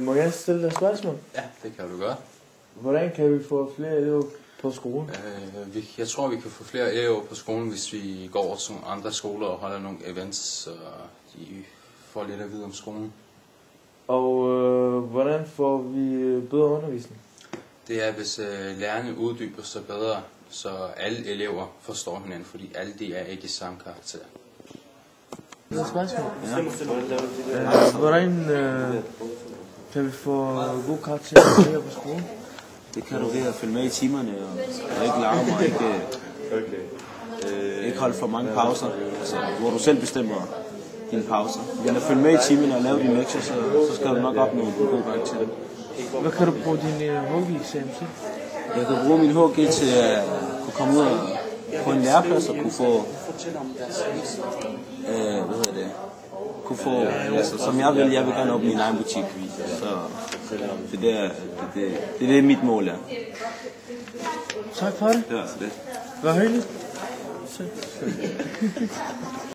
Må jeg stille dig et spørgsmål? Ja, det kan du gøre. Hvordan kan vi få flere elever på skolen? Jeg tror, vi kan få flere elever på skolen, hvis vi går over til nogle andre skoler og holder nogle events, så de får lidt at vide om skolen. Og hvordan får vi bedre undervisning? Det er, hvis lærerne uddyber sig bedre, så alle elever forstår hinanden, fordi alle de er ikke i samme karakter. Det er et spørgsmål. Ja. Hvordan kan vi få gode karakterer på skolen? Det kan du ved at følge med i timerne og ikke larme og ikke holde for mange pauser, altså, hvor du selv bestemmer dine pauser. Men at følge med i timerne og lave dine lektier, så skal du nok opnå en god karakter. Hvad kan du bruge din HG-eksamen til? Jeg kan bruge min HG til at kunne komme ud og få en læreplads og kunne få som jeg vil gerne åbne min egen butik. Så det er det mit mål er. Tak for det. Ja, så det. Hvad hyggeligt.